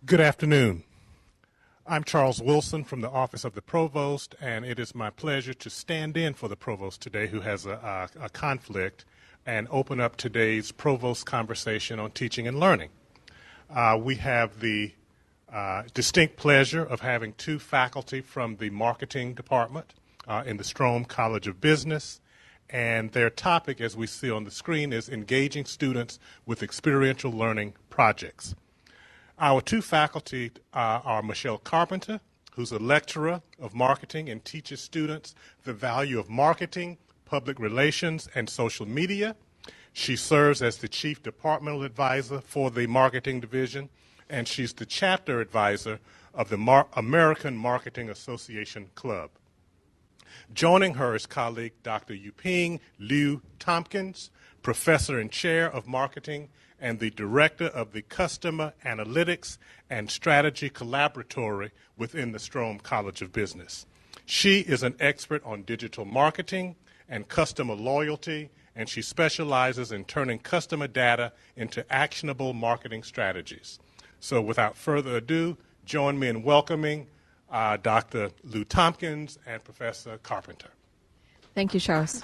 Good afternoon. I'm Charles Wilson from the Office of the Provost, and it is my pleasure to stand in for the Provost today, who has a conflict, and open up today's Provost conversation on teaching and learning. We have the distinct pleasure of having two faculty from the marketing department in the Strome College of Business, and their topic, as we see on the screen, is engaging students with experiential learning projects. Our two faculty are Michelle Carpenter, who's a lecturer of marketing and teaches students the value of marketing, public relations, and social media. She serves as the chief departmental advisor for the marketing division, and she's the chapter advisor of the American Marketing Association Club. Joining her is colleague Dr. Liu-Thompkins, professor and chair of marketing and the director of the Customer Analytics and Strategy Collaboratory within the Strome College of Business. She is an expert on digital marketing and customer loyalty, and she specializes in turning customer data into actionable marketing strategies. So without further ado, join me in welcoming Dr. Liu-Thompkins and Professor Carpenter. Thank you, Charles.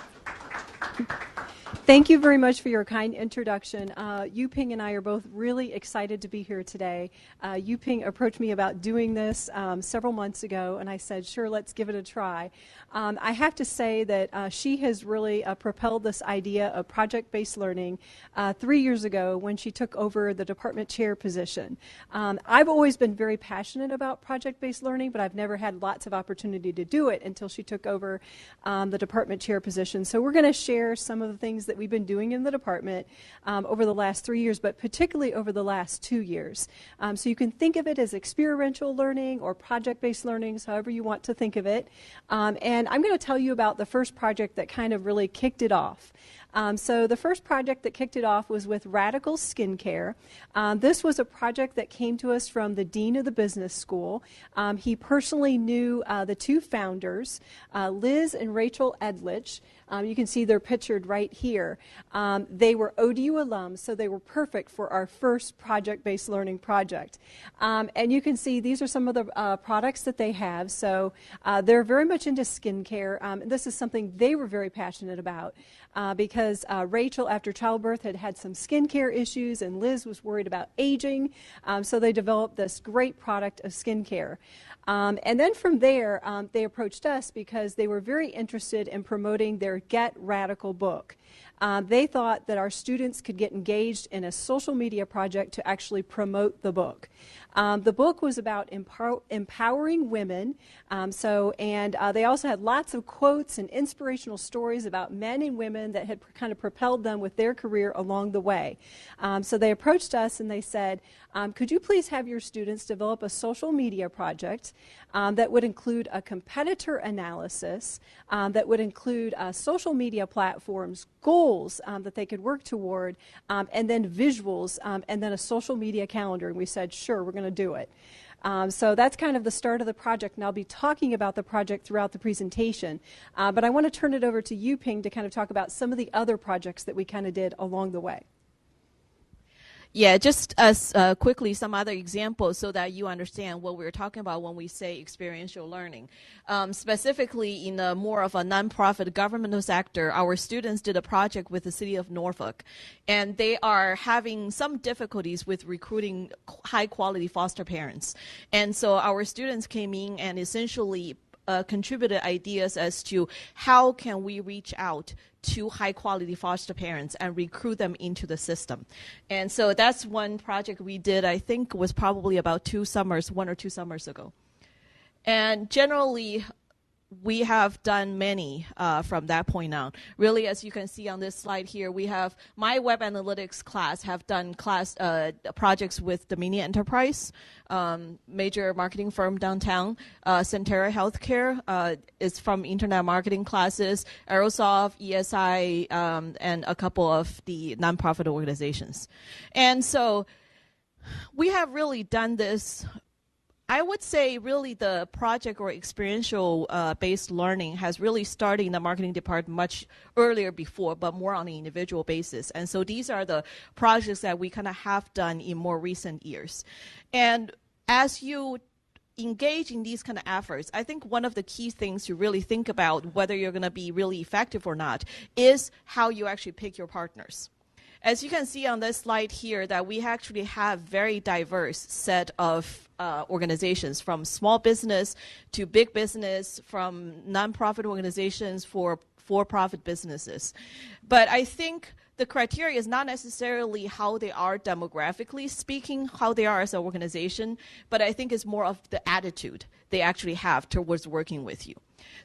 Thank you very much for your kind introduction. Yuping and I are both really excited to be here today. Yuping approached me about doing this several months ago, and I said, sure, let's give it a try. I have to say that she has really propelled this idea of project-based learning 3 years ago when she took over the department chair position. I've always been very passionate about project-based learning, but I've never had lots of opportunity to do it until she took over the department chair position. So we're going to share some of the things that we've been doing in the department over the last 3 years, but particularly over the last 2 years. So you can think of it as experiential learning or project-based learning, however you want to think of it. And I'm going to tell you about the first project that kind of really kicked it off. So the first project that kicked it off was with Radical Skincare. This was a project that came to us from the dean of the business school. He personally knew the two founders, Liz and Rachel Edlich. You can see they're pictured right here. They were ODU alums, so they were perfect for our first project-based learning project. And you can see these are some of the products that they have. So they're very much into skincare. This is something they were very passionate about because Rachel, after childbirth, had some skincare issues, and Liz was worried about aging. So they developed this great product of skincare. And then from there, they approached us because they were very interested in promoting their Get Radical book. They thought that our students could get engaged in a social media project to actually promote the book. The book was about empowering women, they also had lots of quotes and inspirational stories about men and women that had kind of propelled them with their career along the way. So they approached us and they said, could you please have your students develop a social media project that would include a competitor analysis, that would include social media platforms, goals that they could work toward, and then visuals, and then a social media calendar. And we said, sure, we're going to do it. So that's kind of the start of the project, and I'll be talking about the project throughout the presentation. But I want to turn it over to Yuping to kind of talk about some of the other projects that we kind of did along the way. Yeah, just as quickly some other examples so that you understand what we're talking about when we say experiential learning. Specifically in a more of a nonprofit governmental sector, our students did a project with the city of Norfolk, and they are having some difficulties with recruiting high-quality foster parents. And so our students came in and essentially contributed ideas as to how can we reach out to high-quality foster parents and recruit them into the system. And so that's one project we did, I think was probably about 1 or 2 summers ago. And generally, we have done many from that point on. Really, as you can see on this slide here, we have my web analytics class have done projects with Dominion Enterprise, major marketing firm downtown. Centera Healthcare is from internet marketing classes, Aerosoft, ESI, and a couple of the nonprofit organizations. And so we have really done this. I would say really the project or experiential based learning has really started in the marketing department much earlier before, but more on an individual basis. And so these are the projects that we kind of have done in more recent years. And as you engage in these kind of efforts, I think one of the key things to really think about whether you're going to be really effective or not is how you actually pick your partners. As you can see on this slide here, that we actually have very diverse set of organizations, from small business to big business, from nonprofit organizations for-profit businesses. But I think the criteria is not necessarily how they are demographically speaking, how they are as an organization, but I think it's more of the attitude they actually have towards working with you.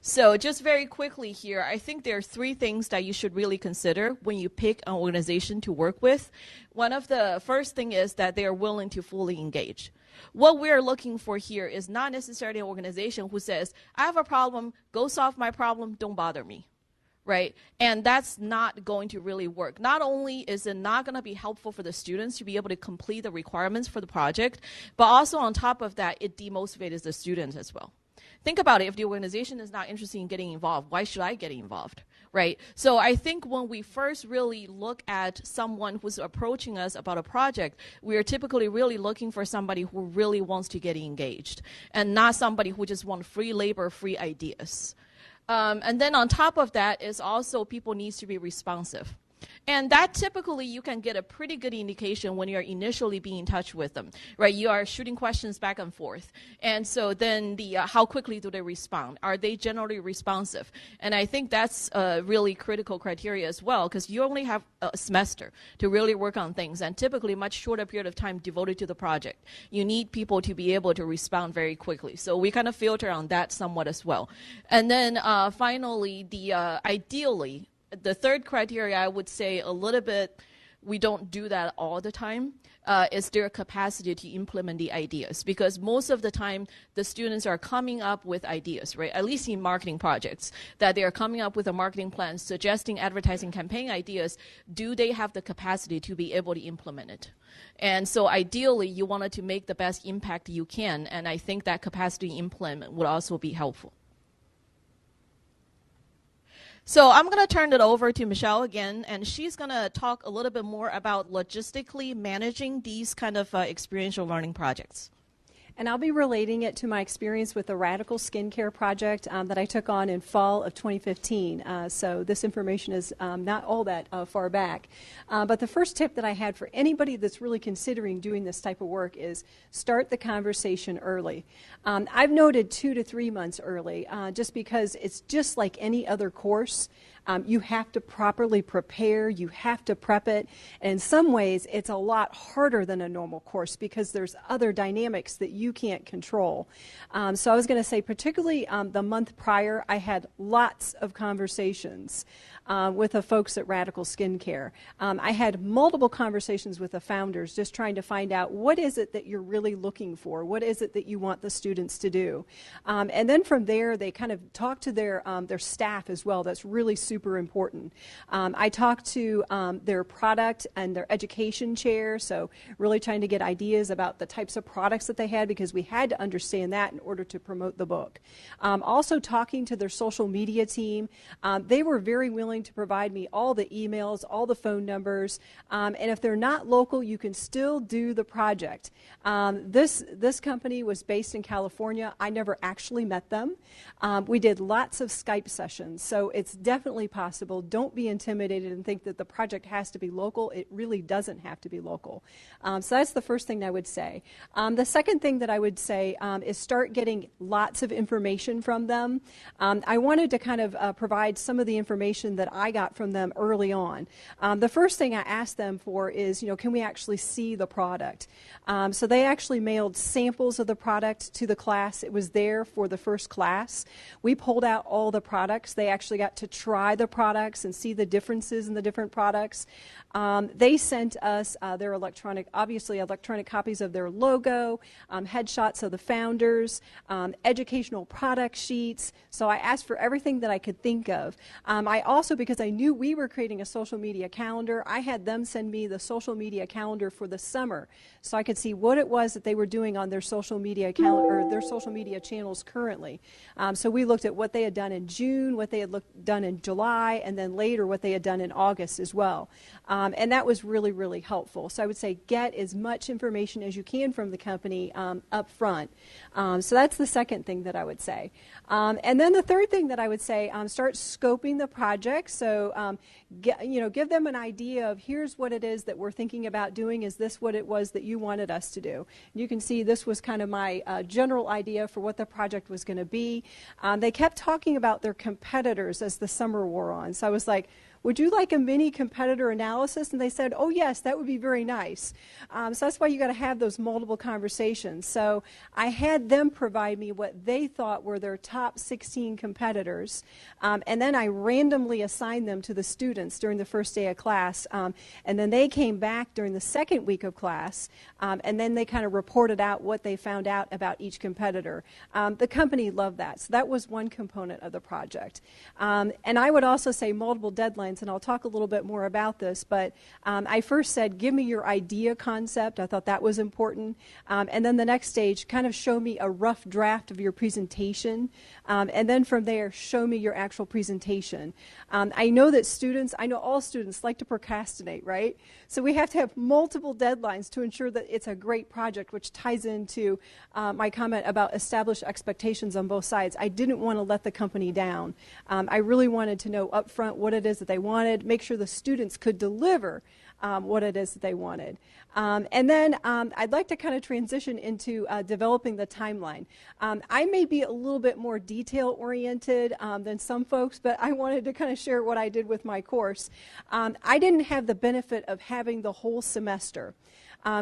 So just very quickly here, I think there are 3 things that you should really consider when you pick an organization to work with. One of the first thing is that they are willing to fully engage. What we're looking for here is not necessarily an organization who says, I have a problem, go solve my problem, don't bother me. Right? And that's not going to really work. Not only is it not going to be helpful for the students to be able to complete the requirements for the project, but also on top of that, it demotivates the students as well. Think about it. If the organization is not interested in getting involved, why should I get involved? Right? So I think when we first really look at someone who's approaching us about a project, we are typically really looking for somebody who really wants to get engaged and not somebody who just wants free labor, free ideas. And then on top of that is also people needs to be responsive. And that typically you can get a pretty good indication when you're initially being in touch with them, right? You are shooting questions back and forth. And so then how quickly do they respond? Are they generally responsive? And I think that's a really critical criteria as well, because you only have a semester to really work on things, and typically much shorter period of time devoted to the project. You need people to be able to respond very quickly. So we kind of filter on that somewhat as well. And then finally, ideally, the third criteria, I would say a little bit, we don't do that all the time, is their capacity to implement the ideas. Because most of the time, the students are coming up with ideas, right? At least in marketing projects, that they are coming up with a marketing plan, suggesting advertising campaign ideas. Do they have the capacity to be able to implement it? And so ideally, you wanted to make the best impact you can, and I think that capacity to implement would also be helpful. So I'm going to turn it over to Michelle again, and she's going to talk a little bit more about logistically managing these kind of experiential learning projects. And I'll be relating it to my experience with the Radical Skincare project that I took on in fall of 2015. So this information is not all that far back. But the first tip that I had for anybody that's really considering doing this type of work is start the conversation early. I've noted 2 to 3 months early, just because it's just like any other course. You have to properly prepare, you have to prep it, and in some ways it's a lot harder than a normal course because there's other dynamics that you can't control. So I was going to say, particularly the month prior, I had lots of conversations with the folks at Radical Skincare. I had multiple conversations with the founders just trying to find out what is it that you're really looking for, what is it that you want the students to do. And then from there, they kind of talk to their staff as well. That's really super important. I talked to their product and their education chair, so really trying to get ideas about the types of products that they had, because we had to understand that in order to promote the book. Also talking to their social media team. They were very willing to provide me all the emails, all the phone numbers, and if they're not local, you can still do the project. This company was based in California. I never actually met them. We did lots of Skype sessions, so it's definitely possible. Don't be intimidated and think that the project has to be local. It really doesn't have to be local. So that's the first thing I would say. The second thing that I would say is start getting lots of information from them. I wanted to kind of provide some of the information that I got from them early on. The first thing I asked them for is, can we actually see the product? So they actually mailed samples of the product to the class. It was there for the first class. We pulled out all the products. They actually got to try the products and see the differences in the different products. They sent us their electronic copies of their logo, headshots of the founders, educational product sheets. So I asked for everything that I could think of. I also, because I knew we were creating a social media calendar, I had them send me the social media calendar for the summer, so I could see what it was that they were doing on their social media calendar, or their social media channels currently. So we looked at what they had done in June, what they had done in July, July, and then later what they had done in August as well. And that was really, really helpful. So I would say get as much information as you can from the company up front. So that's the second thing that I would say. And then the third thing that I would say, start scoping the project. So give them an idea of here's what it is that we're thinking about doing. Is this what it was that you wanted us to do? And you can see this was kind of my general idea for what the project was going to be. They kept talking about their competitors as the summer wore on. So I was like, would you like a mini competitor analysis? And they said, oh, yes, that would be very nice. So that's why you got to have those multiple conversations. So I had them provide me what they thought were their top 16 competitors. And then I randomly assigned them to the students during the first day of class. And then they came back during the second week of class. And then they kind of reported out what they found out about each competitor. The company loved that. So that was one component of the project. And I would also say multiple deadlines. And I'll talk a little bit more about this, but I first said, give me your idea concept. I thought that was important. And then the next stage, kind of show me a rough draft of your presentation. And then from there, show me your actual presentation. I know all students like to procrastinate, right? So we have to have multiple deadlines to ensure that it's a great project, which ties into my comment about established expectations on both sides. I didn't want to let the company down. I really wanted to know up front what it is that they wanted, make sure the students could deliver what it is that they wanted. And then I'd like to kind of transition into developing the timeline. I may be a little bit more detail-oriented than some folks, but I wanted to kind of share what I did with my course. I didn't have the benefit of having the whole semester.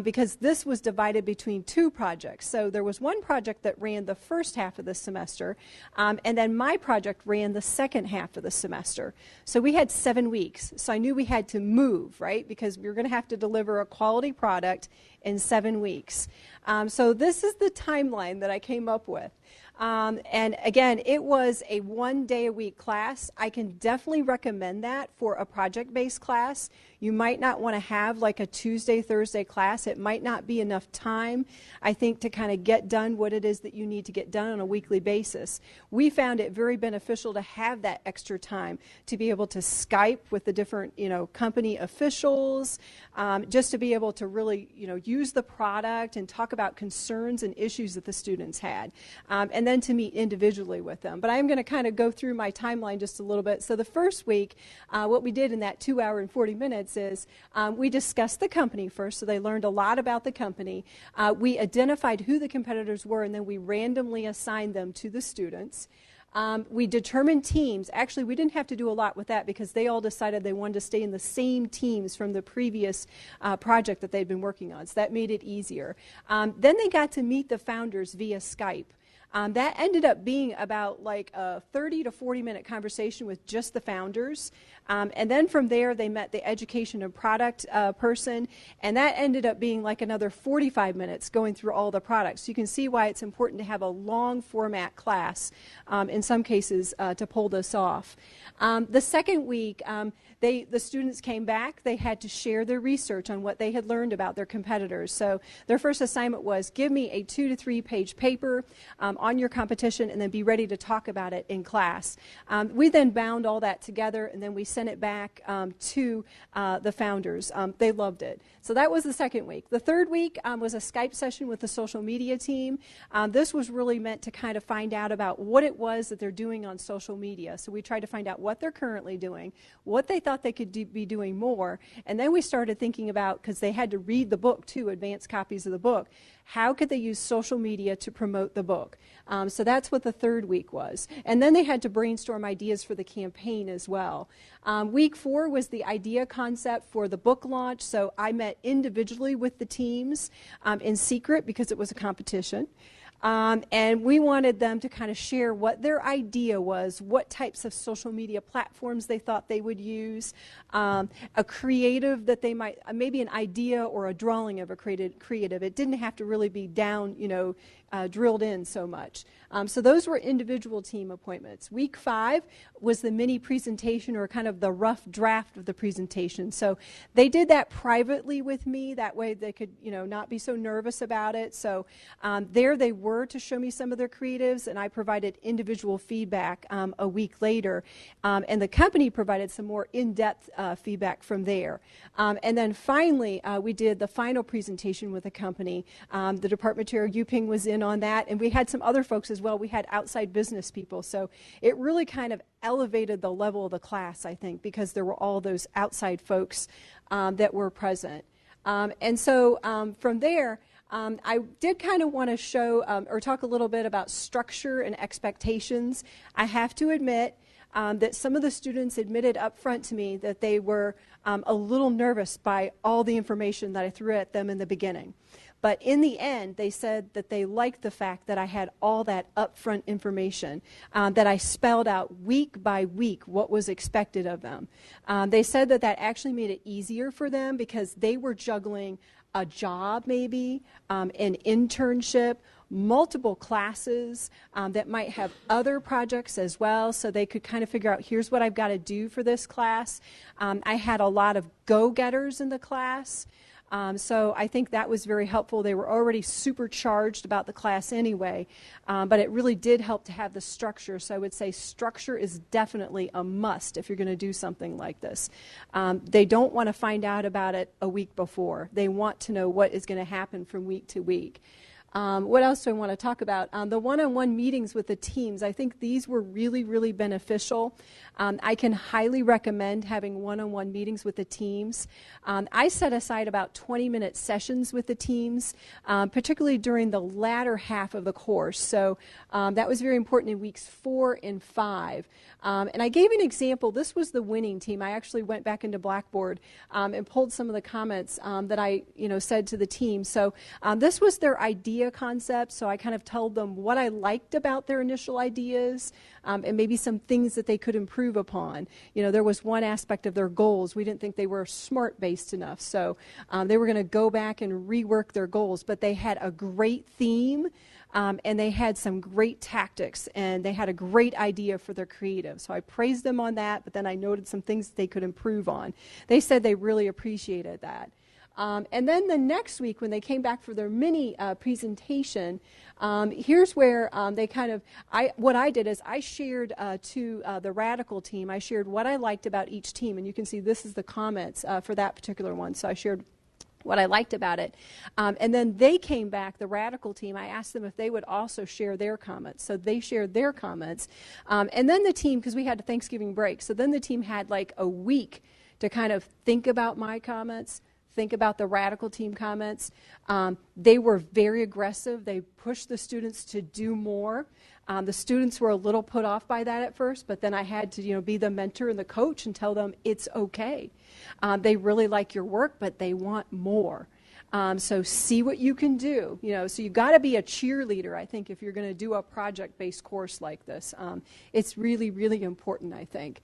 Because this was divided between two projects. So there was one project that ran the first half of the semester, and then my project ran the second half of the semester. So we had 7 weeks. So I knew we had to move, right, because we were going to have to deliver a quality product in 7 weeks. So this is the timeline that I came up with. And again, it was a 1-day-a-week class. I can definitely recommend that for a project-based class. You might not want to have like a Tuesday, Thursday class. It might not be enough time, I think, to kind of get done what it is that you need to get done on a weekly basis. We found it very beneficial to have that extra time to be able to Skype with the different, company officials, just to be able to really, use the product and talk about concerns and issues that the students had. And then to meet individually with them. But I'm going to kind of go through my timeline just a little bit. So the first week, what we did in that 2 hour and 40 minutes is we discussed the company first, so they learned a lot about the company. We identified who the competitors were, and then we randomly assigned them to the students. We determined teams. Actually, we didn't have to do a lot with that because they all decided they wanted to stay in the same teams from the previous project that they'd been working on, so that made it easier. Then they got to meet the founders via Skype. That ended up being about like a 30 to 40-minute conversation with just the founders. And then from there, they met the education and product person, and that ended up being like another 45 minutes going through all the products. So you can see why it's important to have a long format class, in some cases, to pull this off. The second week, the students came back. They had to share their research on what they had learned about their competitors. So their first assignment was give me a 2 to 3 page paper on your competition and then be ready to talk about it in class. We then bound all that together and then we sent it back to the founders. They loved it. So that was the second week. The third week was a Skype session with the social media team. This was really meant to kind of find out about what it was that they're doing on social media. So we tried to find out what they're currently doing, what they thought they could be doing more, and then we started thinking about, because they had to read the book too, advanced copies of the book, how could they use social media to promote the book? So that's what the third week was. And then they had to brainstorm ideas for the campaign as well. Week 4 was the idea concept for the book launch. So I met individually with the teams in secret because it was a competition. And we wanted them to kind of share what their idea was, what types of social media platforms they thought they would use, a creative that they might, maybe an idea or a drawing of a creative. It didn't have to really be down, drilled in so much. So those were individual team appointments. Week 5 was the mini presentation, or kind of the rough draft of the presentation. So they did that privately with me. That way they could, not be so nervous about it. So there they were to show me some of their creatives, and I provided individual feedback a week later. And the company provided some more in-depth feedback from there. And then finally, we did the final presentation with the company. The department chair, Yuping, was in on that, and we had some other folks as well. We had outside business people. So it really kind of elevated the level of the class, I think, because there were all those outside folks that were present. And so from there, I did kind of want to show or talk a little bit about structure and expectations. I have to admit that some of the students admitted up front to me that they were a little nervous by all the information that I threw at them in the beginning. But in the end, they said that they liked the fact that I had all that upfront information, that I spelled out week by week what was expected of them. They said that that actually made it easier for them because they were juggling a job maybe, an internship, multiple classes that might have other projects as well, so they could kind of figure out, here's what I've got to do for this class. I had a lot of go-getters in the class. So I think that was very helpful. They were already supercharged about the class anyway, but it really did help to have the structure. So I would say structure is definitely a must if you're going to do something like this. They don't want to find out about it a week before. They want to know what is going to happen from week to week. What else do I want to talk about? The one-on-one meetings with the teams, I think these were really, really beneficial. I can highly recommend having one-on-one meetings with the teams. I set aside about 20-minute sessions with the teams, particularly during the latter half of the course. So that was very important in weeks 4 and 5. And I gave an example. This was the winning team. I actually went back into Blackboard and pulled some of the comments that I said to the team. So this was their idea concept. So I kind of told them what I liked about their initial ideas and maybe some things that they could improve upon. There was one aspect of their goals. We didn't think they were SMART-based enough. So they were going to go back and rework their goals. But they had a great theme. And they had some great tactics, and they had a great idea for their creative. So I praised them on that, but then I noted some things that they could improve on. They said they really appreciated that. And then the next week, when they came back for their mini presentation, here's where they kind of, what I did is I shared to the Radical team, I shared what I liked about each team. And you can see this is the comments for that particular one. So I shared what I liked about it. And then they came back, the Radical team, I asked them if they would also share their comments. So they shared their comments. And then the team, because we had a Thanksgiving break, so then the team had like a week to kind of think about my comments, think about the Radical team comments. They were very aggressive. They pushed the students to do more. The students were a little put off by that at first, but then I had to, be the mentor and the coach and tell them it's okay. They really like your work, but they want more. So see what you can do. So you've got to be a cheerleader, I think, if you're going to do a project-based course like this. It's really, really important, I think.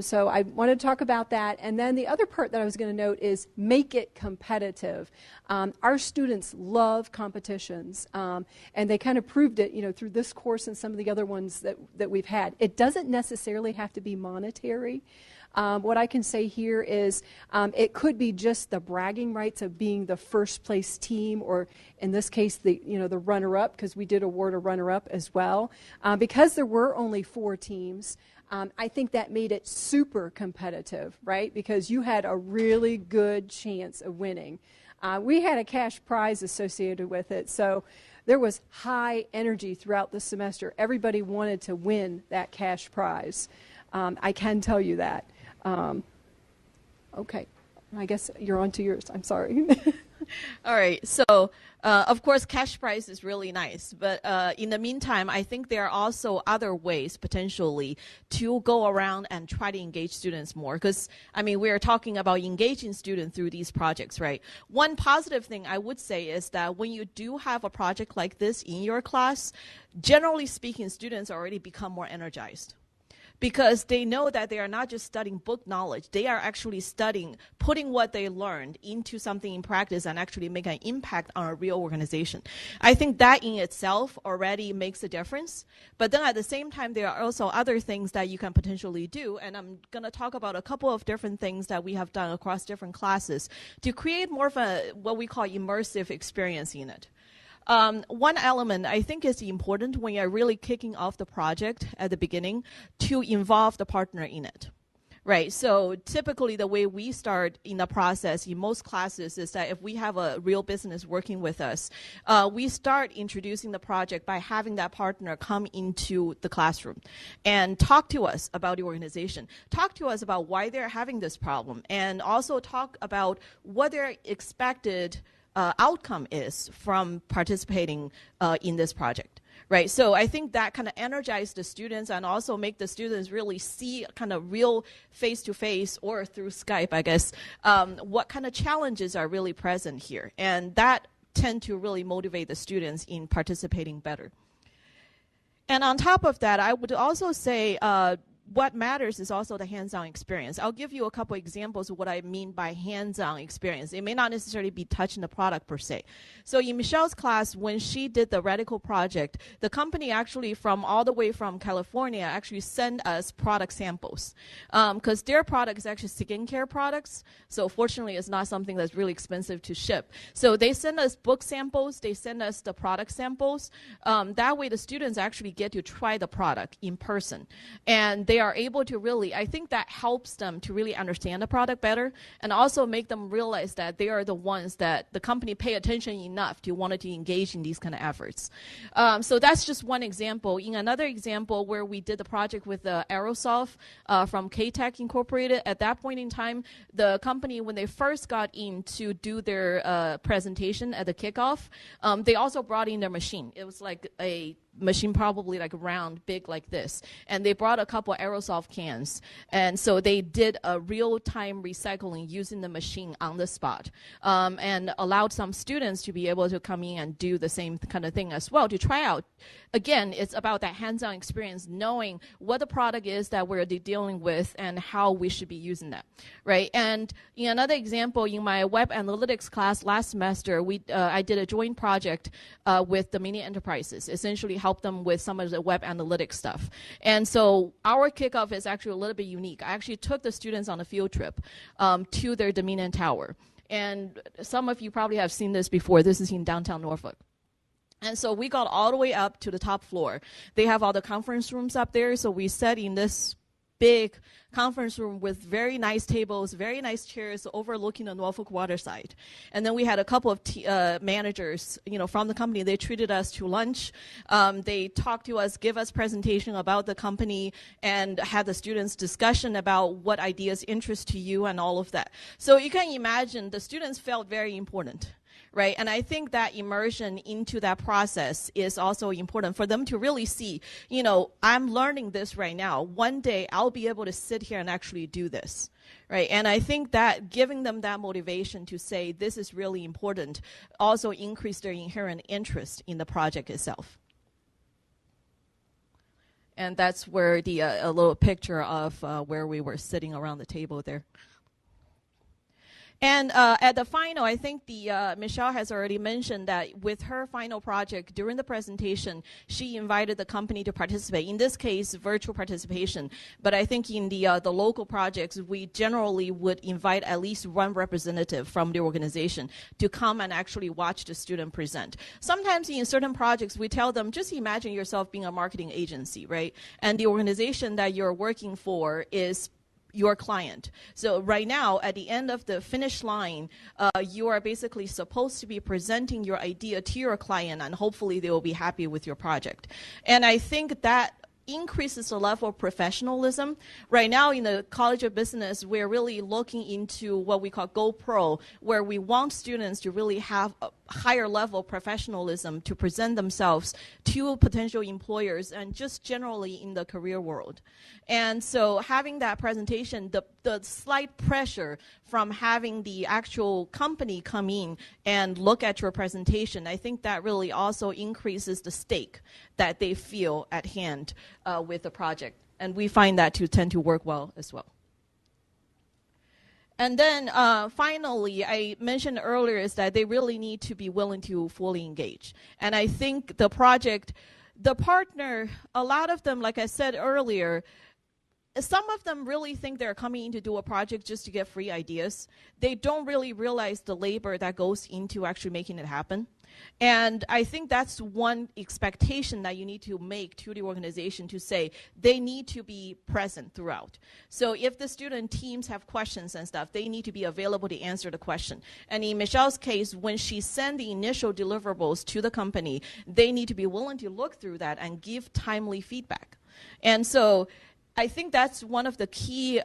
So I want to talk about that. And then the other part that I was going to note is make it competitive. Our students love competitions, and they kind of proved it, through this course and some of the other ones that we've had. It doesn't necessarily have to be monetary. What I can say here is it could be just the bragging rights of being the first place team, or in this case, the runner-up, because we did award a runner-up as well. Because there were only 4 teams, I think that made it super competitive, right? Because you had a really good chance of winning. We had a cash prize associated with it, so there was high energy throughout the semester. Everybody wanted to win that cash prize. I can tell you that. Okay, I guess you're on to yours. I'm sorry. All right. So, of course, cash prize is really nice. But in the meantime, I think there are also other ways potentially to go around and try to engage students more. Because, we are talking about engaging students through these projects, right? One positive thing I would say is that when you do have a project like this in your class, generally speaking, students already become more energized. because they know that they are not just studying book knowledge, they are actually studying, putting what they learned into something in practice and actually make an impact on a real organization. I think that in itself already makes a difference, but then at the same time, there are also other things that you can potentially do, and I'm going to talk about a couple of different things that we have done across different classes to create more of a, what we call immersive experience in it. One element I think is important when you're really kicking off the project at the beginning to involve the partner in it. Right, so typically the way we start in the process in most classes is that if we have a real business working with us, we start introducing the project by having that partner come into the classroom and talk to us about the organization, talk to us about why they're having this problem, and also talk about what their expected outcome is from participating in this project. Right, so I think that kind of energized the students and also make the students really see kind of real face-to-face or through Skype, I guess, what kind of challenges are really present here. And that tend to really motivate the students in participating better. And on top of that, I would also say what matters is also the hands-on experience. I'll give you a couple examples of what I mean by hands-on experience. It may not necessarily be touching the product per se. So in Michelle's class, when she did the Radical project, the company actually from all the way from California actually sent us product samples because their product is actually skincare products. So fortunately, it's not something that's really expensive to ship. So they send us book samples. They send us the product samples. That way, the students actually get to try the product in person. And they are able to really, I think that helps them to really understand the product better and also make them realize that they are the ones that the company pay attention enough to want to engage in these kind of efforts. So that's just one example. In another example where we did the project with Aerosoft from K-Tech Incorporated, at that point in time, the company, when they first got in to do their presentation at the kickoff, they also brought in their machine. It was like a machine probably like round, big like this. And they brought a couple Aerosoft cans. And so they did a real-time recycling using the machine on the spot and allowed some students to be able to come in and do the same kind of thing as well to try out. Again, it's about that hands-on experience, knowing what the product is that we're dealing with and how we should be using that, right? And in another example, in my web analytics class last semester, I did a joint project with the mini enterprises, essentially help them with some of the web analytics stuff. And so our kickoff is actually a little bit unique. I actually took the students on a field trip to their Dominion Tower. And some of you probably have seen this before. This is in downtown Norfolk. And so we got all the way up to the top floor. They have all the conference rooms up there. So we sat in this big conference room with very nice tables, very nice chairs overlooking the Norfolk waterside. And then we had a couple of managers, from the company. They treated us to lunch. They talked to us, give us presentation about the company, and had the students discussion about what ideas interest to you and all of that. So you can imagine the students felt very important. Right, and I think that immersion into that process is also important for them to really see, I'm learning this right now. One day I'll be able to sit here and actually do this, right? And I think that giving them that motivation to say this is really important also increase their inherent interest in the project itself. And that's where a little picture of where we were sitting around the table there. And at the final, I think Michelle has already mentioned that with her final project, during the presentation, she invited the company to participate. In this case, virtual participation. But I think in the local projects, we generally would invite at least one representative from the organization to come and actually watch the student present. Sometimes in certain projects, we tell them, just imagine yourself being a marketing agency, right? And the organization that you're working for is your client. So right now, at the end of the finish line, you are basically supposed to be presenting your idea to your client, and hopefully they will be happy with your project. And I think that increases the level of professionalism. Right now in the College of Business, we're really looking into what we call Go Pro, where we want students to really have a higher level of professionalism to present themselves to potential employers and just generally in the career world. And so having that presentation, the slight pressure from having the actual company come in and look at your presentation, I think that really also increases the stake that they feel at hand with the project. And we find that to tend to work well as well. And then finally, I mentioned earlier is that they really need to be willing to fully engage. And I think the partner, a lot of them, like I said earlier, some of them really think they're coming in to do a project just to get free ideas. They don't really realize the labor that goes into actually making it happen. And I think that's one expectation that you need to make to the organization, to say they need to be present throughout. So if the student teams have questions and stuff, they need to be available to answer the question. And in Michelle's case, when she sent the initial deliverables to the company, they need to be willing to look through that and give timely feedback. And so I think that's one of the key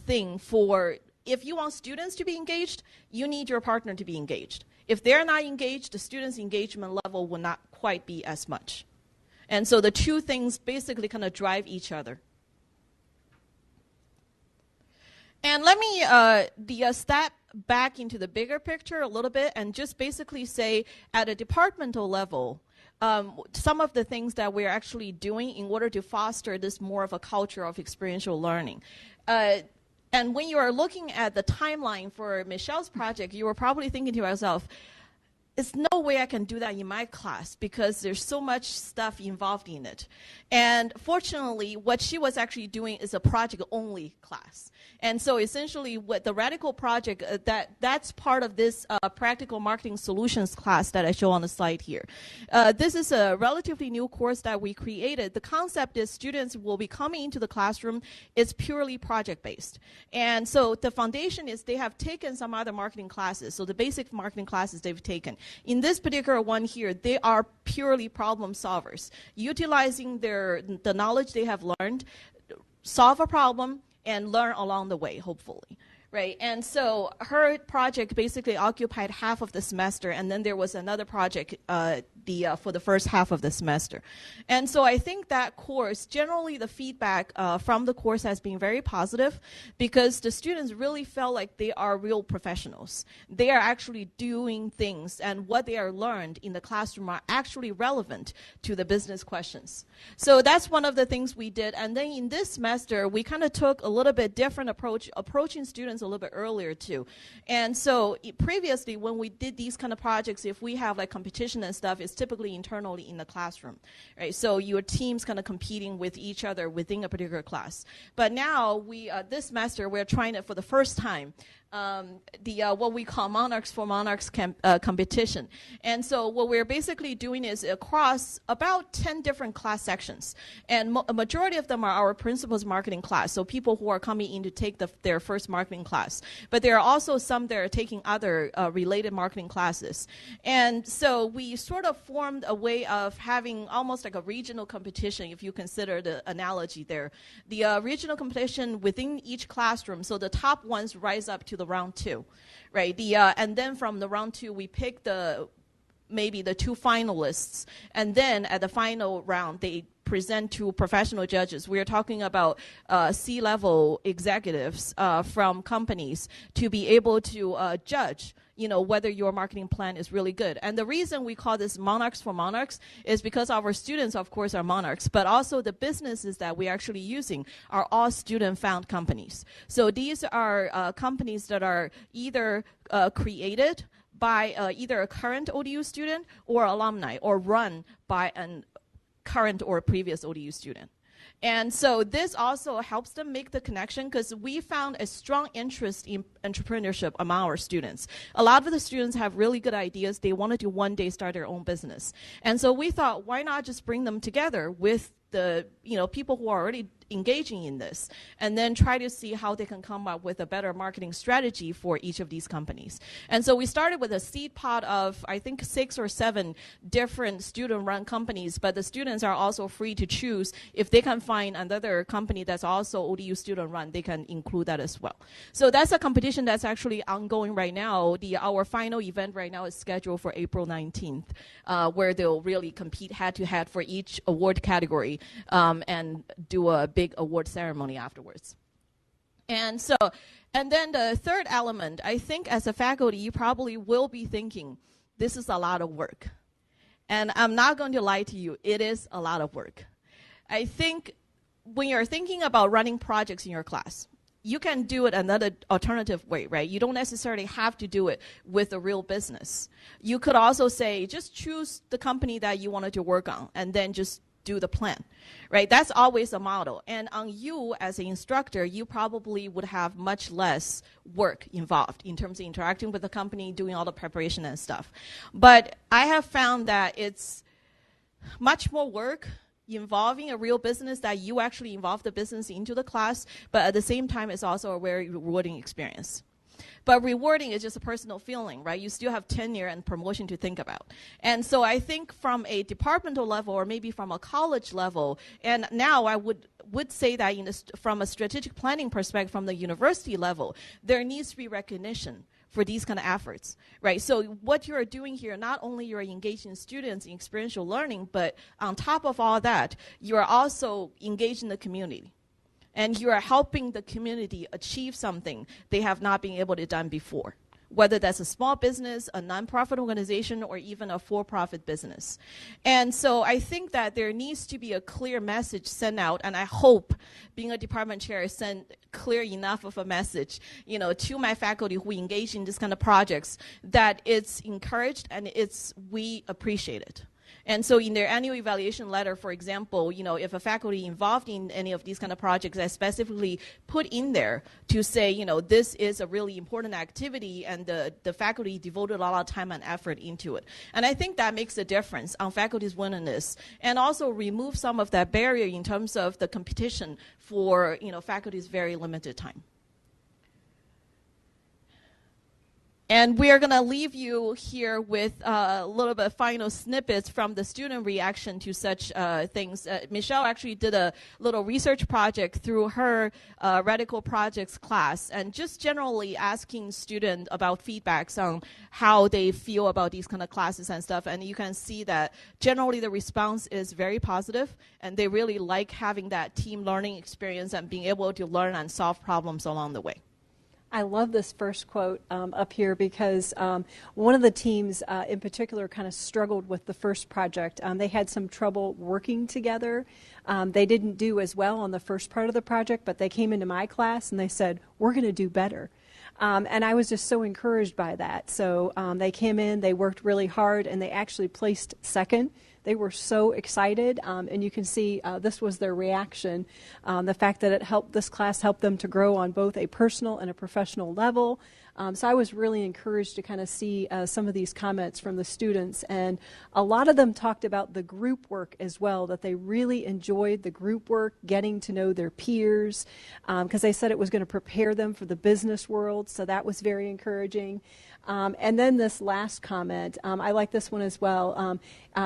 thing for, if you want students to be engaged, you need your partner to be engaged. If they're not engaged, the students' engagement level will not quite be as much. And so the two things basically kind of drive each other. And let me step back into the bigger picture a little bit and just basically say at a departmental level, some of the things that we're actually doing in order to foster this more of a culture of experiential learning. And when you are looking at the timeline for Michelle's project, you were probably thinking to yourself, there's no way I can do that in my class because there's so much stuff involved in it. And fortunately, what she was actually doing is a project-only class. And so essentially, what the Radical Project, that's part of this Practical Marketing Solutions class that I show on the slide here. This is a relatively new course that we created. The concept is students will be coming into the classroom. It's purely project-based. And so the foundation is they have taken some other marketing classes, so the basic marketing classes they've taken. In this particular one here, they are purely problem solvers, utilizing the knowledge they have learned, solve a problem, and learn along the way, hopefully. Right, and so her project basically occupied half of the semester, and then there was another project for the first half of the semester. And so I think that course, generally the feedback from the course has been very positive because the students really felt like they are real professionals. They are actually doing things, and what they are learned in the classroom are actually relevant to the business questions. So that's one of the things we did. And then in this semester, we kind of took a little bit different approach, approaching students a little bit earlier too. And so previously when we did these kind of projects, if we have like competition and stuff, it's typically internally in the classroom, right? So your team's kind of competing with each other within a particular class. But now this semester we're trying it for the first time. What we call Monarchs for Monarchs competition. And so what we're basically doing is across about 10 different class sections. And a majority of them are our principals marketing class, so people who are coming in to take their first marketing class. But there are also some that are taking other related marketing classes. And so we sort of formed a way of having almost like a regional competition, if you consider the analogy there. The regional competition within each classroom, so the top ones rise up to the round 2, right? And then from the round 2, we pick maybe the 2 finalists, and then at the final round, they present to professional judges. We are talking about C-level executives from companies to be able to judge whether your marketing plan is really good. And the reason we call this Monarchs for Monarchs is because our students, of course, are monarchs, but also the businesses that we're actually using are all student-found companies. So these are companies that are either created by either a current ODU student or alumni, or run by a current or previous ODU student. And so this also helps them make the connection because we found a strong interest in entrepreneurship among our students. A lot of the students have really good ideas. They wanted to one day start their own business. And so we thought, why not just bring them together with the people who are already engaging in this, and then try to see how they can come up with a better marketing strategy for each of these companies. And so we started with a seed pot of, I think, 6 or 7 different student-run companies, but the students are also free to choose. If they can find another company that's also ODU student-run, they can include that as well. So that's a competition that's actually ongoing right now. Our final event right now is scheduled for April 19th, where they'll really compete head-to-head for each award category and do a big award ceremony afterwards. And then the third element, I think as a faculty, you probably will be thinking, this is a lot of work. And I'm not going to lie to you, it is a lot of work. I think when you're thinking about running projects in your class, you can do it another alternative way, right? You don't necessarily have to do it with a real business. You could also say, just choose the company that you wanted to work on and then just do the plan, right? That's always a model. And on you as an instructor, you probably would have much less work involved in terms of interacting with the company, doing all the preparation and stuff. But I have found that it's much more work involving a real business, that you actually involve the business into the class, but at the same time, it's also a very rewarding experience. But rewarding is just a personal feeling, right? You still have tenure and promotion to think about. And so I think from a departmental level, or maybe from a college level, and now I would say that from a strategic planning perspective, from the university level, there needs to be recognition for these kind of efforts, right? So what you're doing here, not only you're engaging students in experiential learning, but on top of all that, you're also engaging the community. And you are helping the community achieve something they have not been able to done before, whether that's a small business, a nonprofit organization, or even a for-profit business. And so I think that there needs to be a clear message sent out, and I hope, being a department chair, send clear enough of a message, to my faculty who engage in this kind of projects, that it's encouraged and we appreciate it. And so in their annual evaluation letter, for example, if a faculty involved in any of these kind of projects, I specifically put in there to say, this is a really important activity, and the faculty devoted a lot of time and effort into it. And I think that makes a difference on faculty's willingness, and also remove some of that barrier in terms of the competition for, faculty's very limited time. And we are going to leave you here with a little bit of final snippets from the student reaction to such things. Michelle actually did a little research project through her Radical Projects class, and just generally asking students about feedbacks on how they feel about these kind of classes and stuff. And you can see that generally the response is very positive, and they really like having that team learning experience and being able to learn and solve problems along the way. I love this first quote up here, because one of the teams in particular kind of struggled with the first project. They had some trouble working together. They didn't do as well on the first part of the project, but they came into my class and they said, we're going to do better. And I was just so encouraged by that. So they came in, they worked really hard, and they actually placed second. They were so excited, and you can see this was their reaction. The fact that this class helped them to grow on both a personal and a professional level. So I was really encouraged to kind of see some of these comments from the students, and a lot of them talked about the group work as well, that they really enjoyed the group work, getting to know their peers, because they said it was going to prepare them for the business world, so that was very encouraging. And then this last comment, I like this one as well.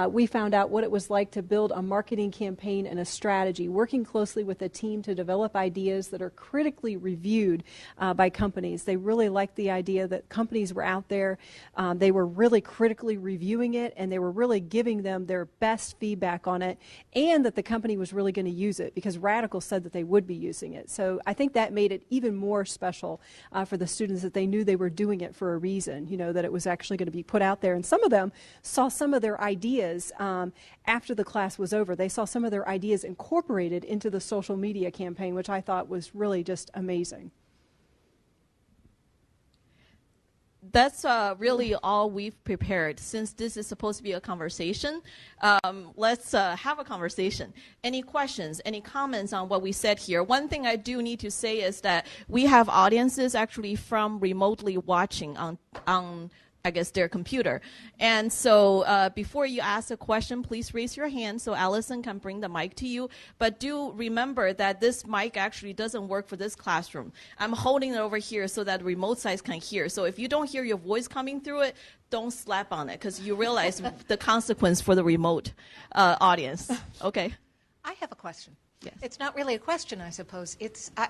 We found out what it was like to build a marketing campaign and a strategy, working closely with a team to develop ideas that are critically reviewed by companies. They really liked the idea that companies were out there. They were really critically reviewing it, and they were really giving them their best feedback on it, and that the company was really going to use it, because Radical said that they would be using it. So I think that made it even more special for the students, that they knew they were doing it for a reason, that it was actually going to be put out there. And some of them saw some of their ideas after the class was over. They saw some of their ideas incorporated into the social media campaign, which I thought was really just amazing. That's really all we've prepared. Since this is supposed to be a conversation, let's have a conversation. Any questions, any comments on what we said here? One thing I do need to say is that we have audiences actually from remotely watching on I guess, their computer. And so before you ask a question, please raise your hand so Allison can bring the mic to you. But do remember that this mic actually doesn't work for this classroom. I'm holding it over here so that remote sites can hear. So if you don't hear your voice coming through it, don't slap on it, because you realize the consequence for the remote audience. Okay? I have a question. Yes. It's not really a question, I suppose.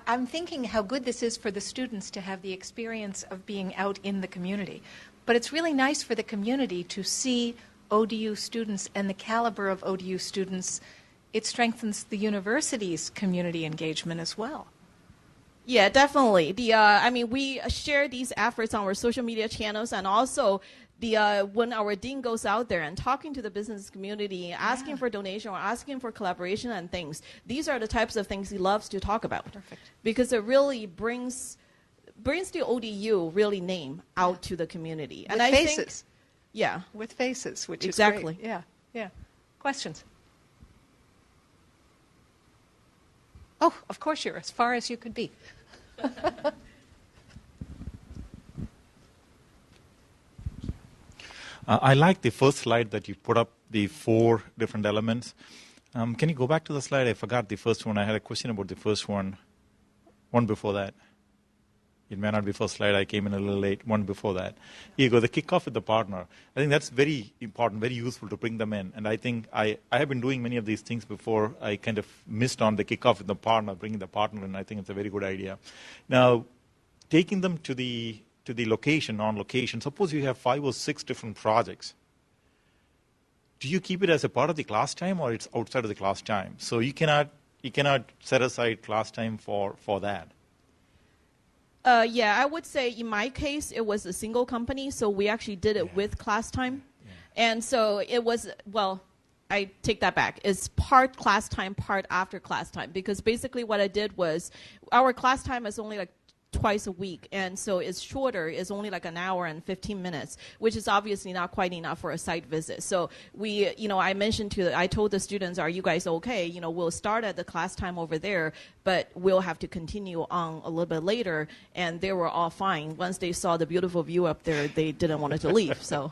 I'm thinking how good this is for the students to have the experience of being out in the community. But it's really nice for the community to see ODU students and the caliber of ODU students. It strengthens the university's community engagement as well. Yeah, definitely. I mean, we share these efforts on our social media channels, and also when our dean goes out there and talking to the business community, asking for donation or asking for collaboration and things. These are the types of things he loves to talk about. Perfect. Because it really brings the ODU really name out to the community. With faces. Yeah. With faces, which exactly. is great. Yeah. Questions? Oh, of course you're as far as you could be. I like the first slide that you put up, the 4 different elements. Can you go back to the slide? I forgot the first one. I had a question about the first one. One before that. It may not be first slide. I came in a little late. One before that. Here you go, the kickoff with the partner. I think that's very important, very useful to bring them in. And I think I have been doing many of these things before. I kind of missed on the kickoff with the partner, bringing the partner in. I think it's a very good idea. Now, taking them to the location, on location, suppose you have 5 or 6 different projects. Do you keep it as a part of the class time, or it's outside of the class time? So you cannot set aside class time for that. Yeah, I would say in my case, it was a single company, so we actually did it with class time. Yeah. And so it was, well, I take that back. It's part class time, part after class time, because basically what I did was our class time is only like twice a week, and so it's shorter. It's only like an hour and 15 minutes, which is obviously not quite enough for a site visit. So we, I told the students, are you guys okay? We'll start at the class time over there, but we'll have to continue on a little bit later, and they were all fine. Once they saw the beautiful view up there, they didn't want to leave. So,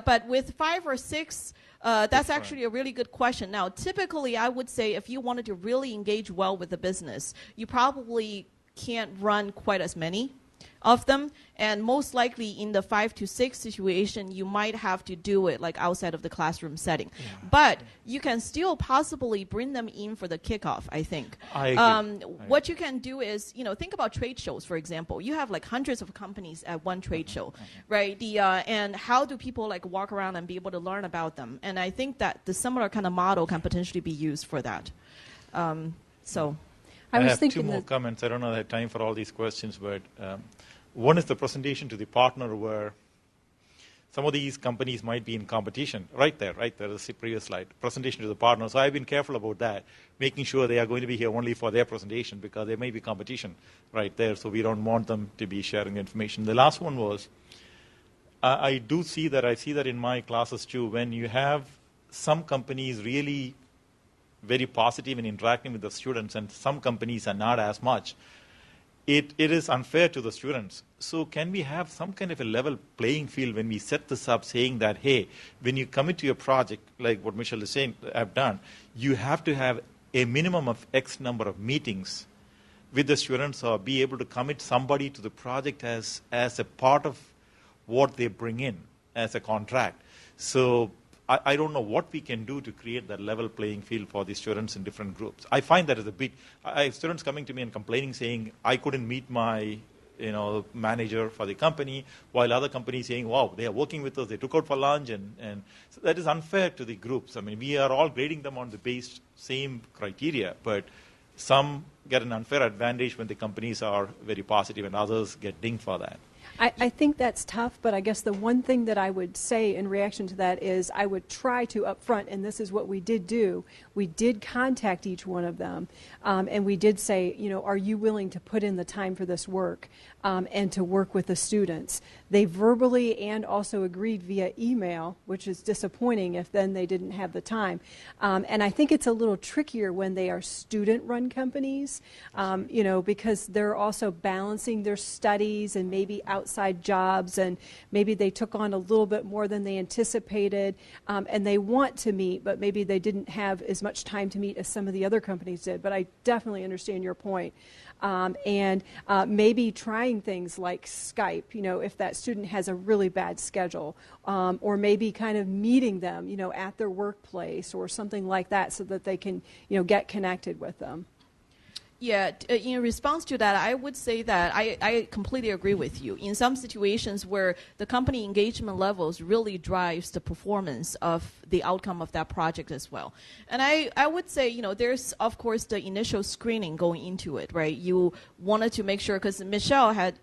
but with 5 or 6, that's actually a really good question. Now, typically, I would say if you wanted to really engage well with the business, you probably can't run quite as many of them, and most likely in the 5 to 6 situation, you might have to do it like outside of the classroom setting. Yeah. But you can still possibly bring them in for the kickoff, I think. What you can do is, think about trade shows, for example. You have like hundreds of companies at one trade show, right? And how do people like walk around and be able to learn about them? And I think that the similar kind of model can potentially be used for that. I have 2 more comments. I don't know if I have time for all these questions, but one is the presentation to the partner, where some of these companies might be in competition. Right there, is the previous slide. Presentation to the partner. So I've been careful about that, making sure they are going to be here only for their presentation, because there may be competition right there, so we don't want them to be sharing information. The last one was, I see that in my classes too, when you have some companies really very positive in interacting with the students, and some companies are not as much, it is unfair to the students. So can we have some kind of a level playing field when we set this up, saying that, hey, when you commit to your project, like what Michelle is saying, I've done, you have to have a minimum of X number of meetings with the students, or be able to commit somebody to the project as a part of what they bring in as a contract. So I don't know what we can do to create that level playing field for the students in different groups. I find that as a big, I have students coming to me and complaining, saying, I couldn't meet my manager for the company, while other companies saying, wow, they are working with us, they took out for lunch, and so that is unfair to the groups. I mean, we are all grading them on the same criteria, but some get an unfair advantage when the companies are very positive and others get dinged for that. I think that's tough, but I guess the one thing that I would say in reaction to that is I would try to up front, and this is what we did do, we did contact each one of them, and we did say, are you willing to put in the time for this work and to work with the students? They verbally and also agreed via email, which is disappointing if then they didn't have the time. And I think it's a little trickier when they are student-run companies, because they're also balancing their studies and maybe outside jobs, and maybe they took on a little bit more than they anticipated, and they want to meet, but maybe they didn't have as much time to meet as some of the other companies did. But I definitely understand your point. And maybe trying things like Skype, if that student has a really bad schedule, or maybe kind of meeting them, at their workplace or something like that, so that they can, get connected with them. Yeah, in response to that, I would say that I completely agree with you. In some situations where the company engagement levels really drives the performance of the outcome of that project as well. And I would say, there's, of course, the initial screening going into it, right? You wanted to make sure, because Michelle had,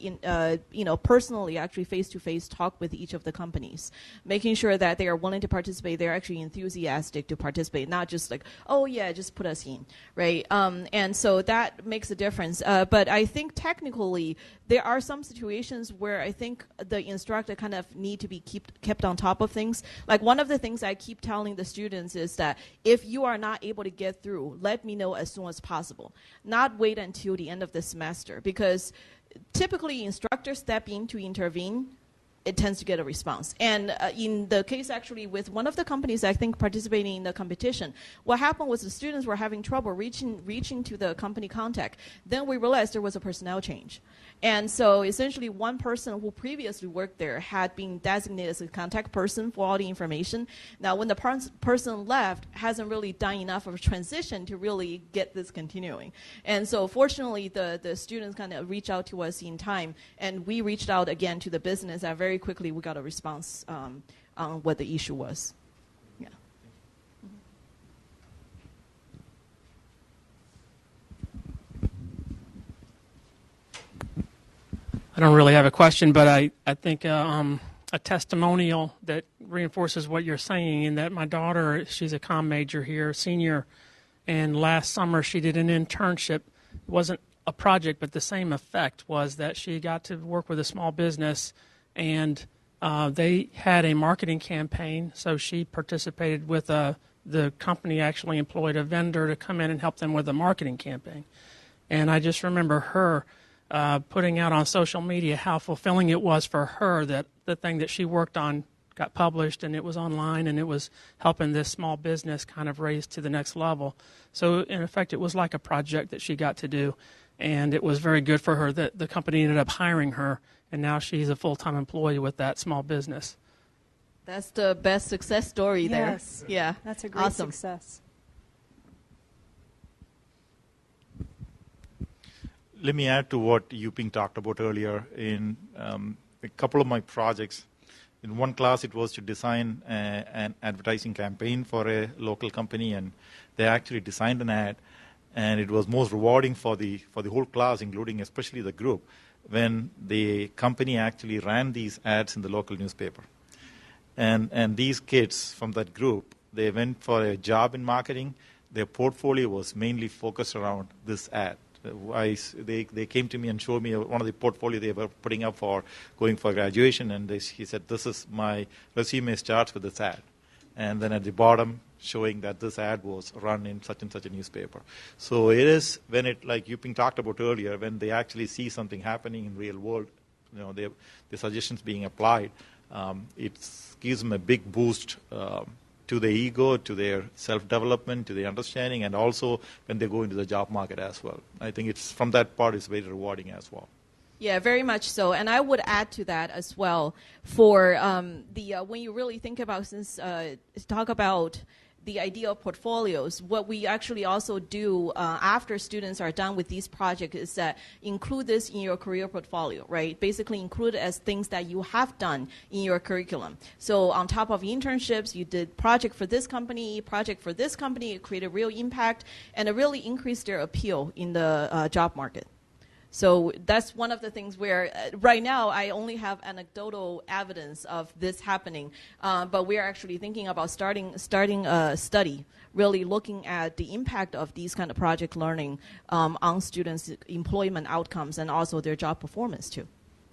personally, actually face-to-face talk with each of the companies, making sure that they are willing to participate, they're actually enthusiastic to participate, not just like, oh, yeah, just put us in, right? And so that makes a difference. But I think technically, there are some situations where I think the instructor kind of need to be kept on top of things. Like one of the things I keep telling the students is that if you are not able to get through, let me know as soon as possible. Not wait until the end of the semester, because typically instructors step in to intervene, it tends to get a response. And in the case actually with one of the companies, I think, participating in the competition, what happened was the students were having trouble reaching to the company contact. Then we realized there was a personnel change. And so essentially one person who previously worked there had been designated as a contact person for all the information. Now when the person left, hasn't really done enough of a transition to really get this continuing. And so fortunately the students kind of reached out to us in time, and we reached out again to the business, and very quickly we got a response on what the issue was. Yeah. I don't really have a question, but I think a testimonial that reinforces what you're saying, in that my daughter, she's a comm major here, senior, and last summer she did an internship. It wasn't a project, but the same effect was that she got to work with a small business, and they had a marketing campaign, so she participated with the company actually employed a vendor to come in and help them with a marketing campaign. And I just remember her putting out on social media how fulfilling it was for her that the thing that she worked on got published, and it was online, and it was helping this small business kind of raise to the next level. So in effect, it was like a project that she got to do, and it was very good for her that the company ended up hiring her, and now she's a full-time employee with that small business. That's the best success story there. Yes. Yeah. That's a great awesome. success. Let me add to what Yuping talked about earlier. In a couple of my projects, in one class it was to design an advertising campaign for a local company, and they actually designed an ad, and it was most rewarding for the whole class, including especially the group, when the company actually ran these ads in the local newspaper. And these kids from that group, they went for a job in marketing. Their portfolio was mainly focused around this ad. They came to me and showed me one of the portfolio they were putting up for going for graduation, and he said, this is my resume starts with this ad. And then at the bottom, showing that this ad was run in such and such a newspaper. So it is when it, like Yuping talked about earlier, when they actually see something happening in real world, the suggestions being applied, it gives them a big boost to their ego, to their self-development, to their understanding, and also when they go into the job market as well. I think it's from that part it's very rewarding as well. Yeah, very much so. And I would add to that as well for when you really think about, talk about the idea of portfolios, what we actually also do after students are done with these projects is that include this in your career portfolio, right? Basically include it as things that you have done in your curriculum. So on top of internships, you did project for this company, it created real impact, and it really increased their appeal in the job market. So that's one of the things where right now I only have anecdotal evidence of this happening, but we are actually thinking about starting a study, really looking at the impact of these kind of project learning on students' employment outcomes and also their job performance too.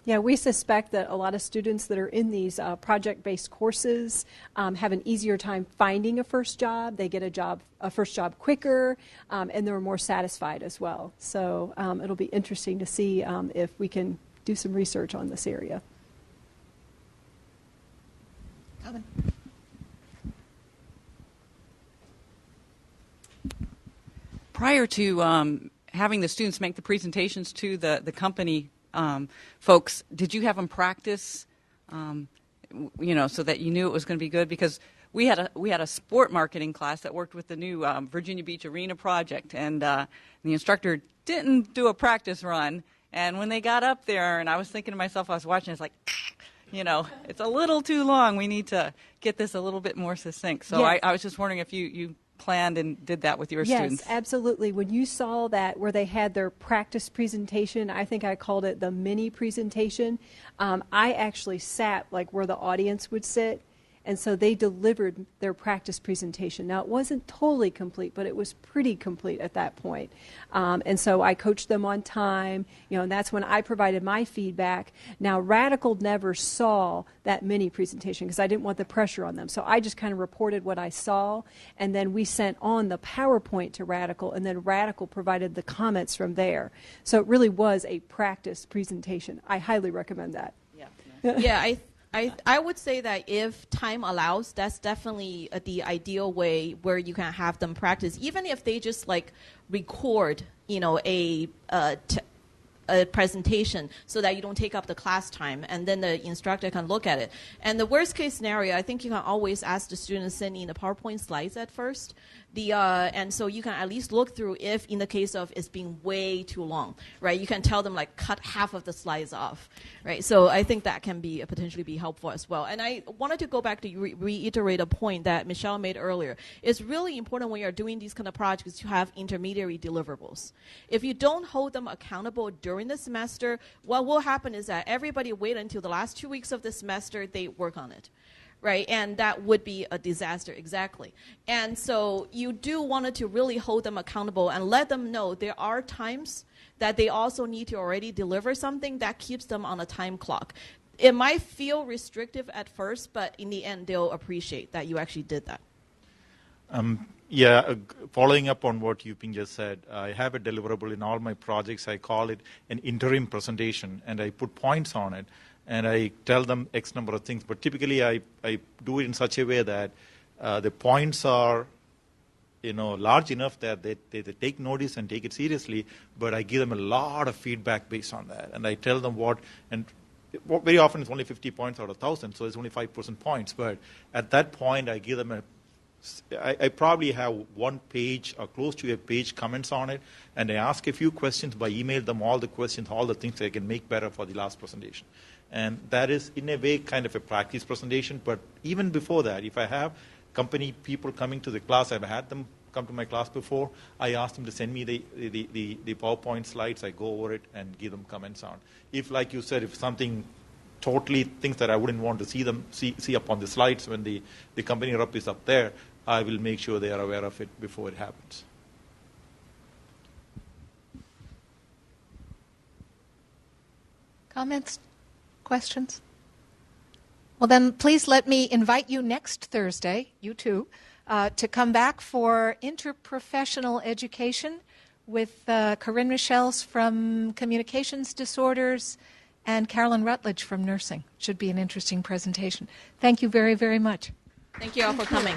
Yeah, we suspect that a lot of students that are in these project-based courses have an easier time finding a first job. They get a first job quicker, and they're more satisfied as well. So it'll be interesting to see if we can do some research on this area. Calvin. Prior to having the students make the presentations to the company folks, did you have them practice, so that you knew it was going to be good? Because we had a sport marketing class that worked with the new Virginia Beach Arena project, and the instructor didn't do a practice run. And when they got up there, and I was thinking to myself, I was watching, it's like, it's a little too long. We need to get this a little bit more succinct. So Yes. I was just wondering if you planned and did that with your Yes, students. absolutely. When you saw that where they had their practice presentation, I think I called it the mini presentation, I actually sat like where the audience would sit. And so they delivered their practice presentation. Now, it wasn't totally complete, but it was pretty complete at that point. And so I coached them on time, and that's when I provided my feedback. Now, Radical never saw that mini presentation because I didn't want the pressure on them. So I just kind of reported what I saw, and then we sent on the PowerPoint to Radical, and then Radical provided the comments from there. So it really was a practice presentation. I highly recommend that. Yeah, I would say that if time allows, that's definitely the ideal way where you can have them practice, even if they just like record, a presentation so that you don't take up the class time, and then the instructor can look at it. And the worst case scenario, I think you can always ask the students send in the PowerPoint slides at first. And so you can at least look through if in the case of it's being way too long, right? You can tell them like cut half of the slides off, right? So I think that can be potentially be helpful as well. And I wanted to go back to reiterate a point that Michelle made earlier. It's really important when you're doing these kind of projects to have intermediary deliverables. If you don't hold them accountable during the semester, what will happen is that everybody wait until the last 2 weeks of the semester, they work on it. Right, and that would be a disaster, exactly. And so you do want to really hold them accountable and let them know there are times that they also need to already deliver something that keeps them on a time clock. It might feel restrictive at first, but in the end, they'll appreciate that you actually did that. Following up on what Yuping just said, I have a deliverable in all my projects. I call it an interim presentation, and I put points on it. And I tell them X number of things, but typically I do it in such a way that the points are, large enough that they take notice and take it seriously, but I give them a lot of feedback based on that. And I tell them very often it's only 50 points out of 1,000, so it's only 5% points. But at that point, I give them I probably have 1 page or close to a page comments on it, and I ask a few questions by email them all the questions, all the things they can make better for the last presentation. And that is, in a way, kind of a practice presentation. But even before that, if I have company people coming to the class, I've had them come to my class before, I ask them to send me the PowerPoint slides, I go over it and give them comments on. If, like you said, if something totally things that I wouldn't want to see up on the slides when the company rep is up there, I will make sure they are aware of it before it happens. Comments? Questions? Well, then please let me invite you next Thursday, you too, to come back for interprofessional education with Corinne Michels from Communications Disorders and Carolyn Rutledge from Nursing. Should be an interesting presentation. Thank you very, very much. Thank you all for coming.